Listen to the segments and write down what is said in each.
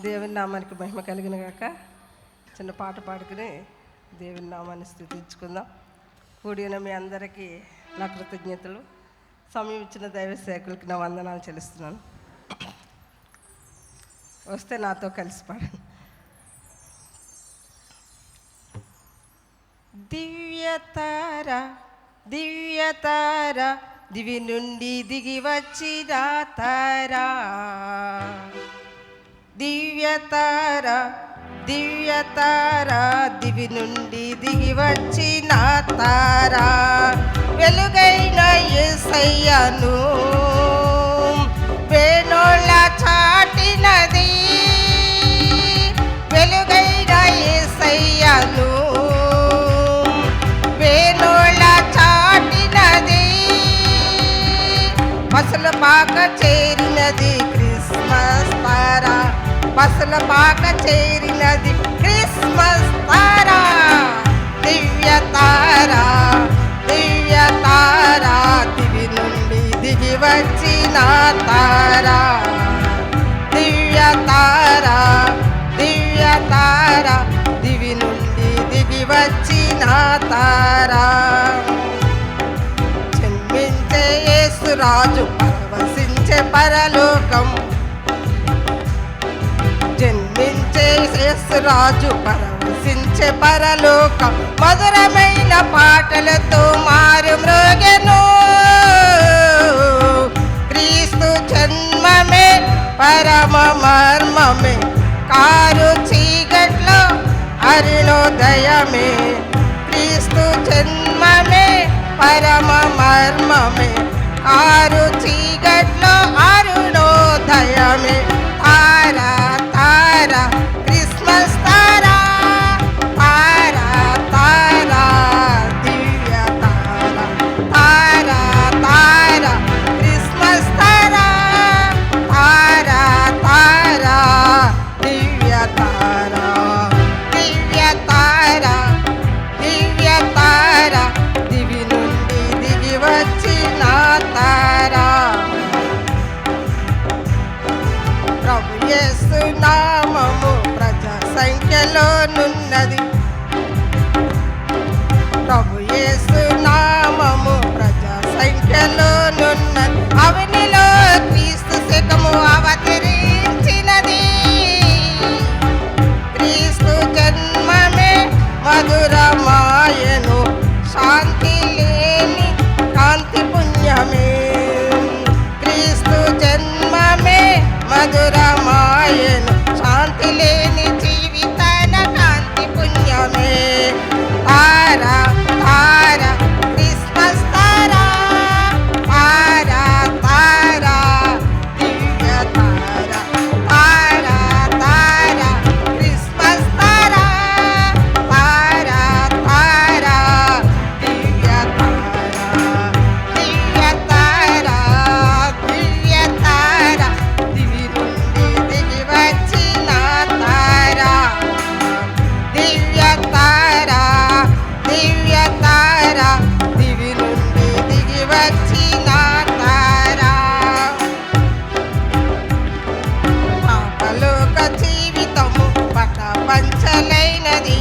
దేవుని నామానికి మహిమ కలిగిన గాక. చిన్న పాట పాడుకుని దేవుని నామాన్ని స్తుతించుకుందాం. కూడిన మీ అందరికీ నా కృతజ్ఞతలు. సమయం ఇచ్చిన దైవ సేవకులకి నా వందనాలు చెల్లిస్తున్నాను. వస్తే నాతో కలిసి పాడండి. దివ్యతార దివ్యతార దివి నుండి దిగి వచ్చిన తారా, దివ్యతార దివ్యతార దివి నుండి దిగి వచ్చిన తారా, వెలుగైన యేసయ్యను వేణోళ్ళ చాటినది, వెలుగైన యేసయ్యను వేణోళ్ళ చాటినది, పసుల పాక చేరినది క్రిస్మస్ తారా, పసుల పాక చేరినది క్రిస్మస్ తారా, దివ్యతారా దివ్యతారా దివి నుండి దిగి వచ్చిన తారా, దివ్యతారా దివ్యతారా దివి నుండి దిగి వచ్చిన తారా, జన్మించే యేసురాజు పరవశించే పరలోకం, జన్మించే యేసురాజు పరవశించే పరలోకం, మధురమైన పాటలతో మారు మ్రోగెను, క్రీస్తు జన్మమే పరమ మర్మమే, కారు చీకట్లో అరుణోదయమే, క్రీస్తు జన్మమే పరమ మర్మమే, కారు చీకట్లో అరుణోదయమే, తారా తారా క్రిస్మస్ తారా, తారా తారా దివ్య తారా, తారా తారా క్రిస్మస్ తారా, తారా తారా దివ్య తారా, దివ్య తారా దివ్య తారా దివి నుండి దిగి వచ్చిన తారా, ప్రభు యేసు నామము ప్రజా సంఖ్యలోనున్నది, ప్రభు యేసు నామము ప్రజా సంఖ్యలోనున్నది, అవనిలో క్రీస్తు శకము అవతరించినది, క్రీస్తు జన్మమే మధురమాయను, శాంతి లేని కాంతి పుణ్యమే, క్రీస్తు జన్మమే మధురమాయను, శాంతి లేని జీవితాన కాంతి పుణ్యమే, తారా తారా క్రిస్మస్ తారా, తారా తారా దివ్య తారా, తారా తారా క్రిస్మస్ తారా, తారా తారా దివ్య తారా, దివ్య తారా దివ్య తారా దివి నుండి దిగి వచ్చిన తారా, దివ్య తారా దివ్య తారా దివి నుండి దిగి వచ్చిన తారా, పాపలోక జీవితము పట పంచలైనది,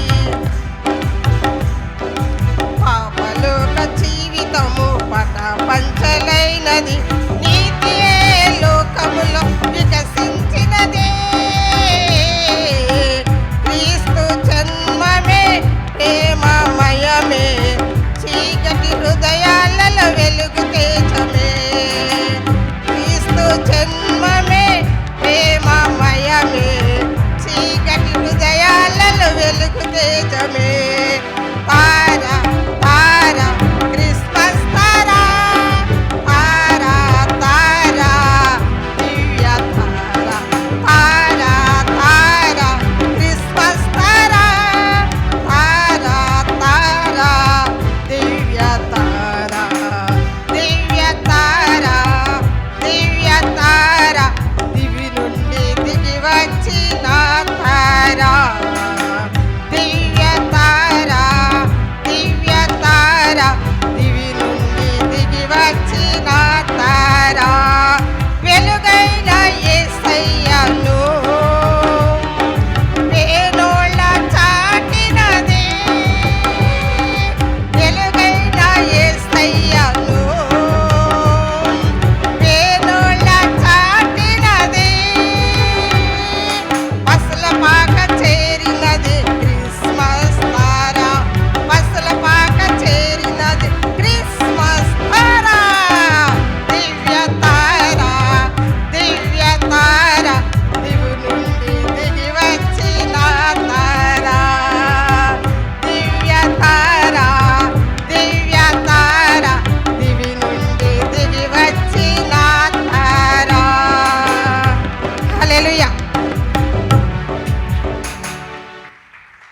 పాపలోక జీవితము పట పంచలైనది, నీతియే లోకములో వికసించినదే, క్రీస్తు జన్మమే ప్రేమమయమే, చీకటి హృదయాలలో వెలుగు తేజమే, క్రీస్తు జన్మమే ప్రేమమయమే, చీకటి హృదయాలలో వెలుగు తేజమే, తారా తారా క్రిస్మస్ తారా, తారా తారా దివ్య తారా, తారా తారా క్రిస్మస్ తారా, తారా తారా దివ్య తారా, దివ్య తారా దివ్య తారా దివి నుండి దిగి వచ్చి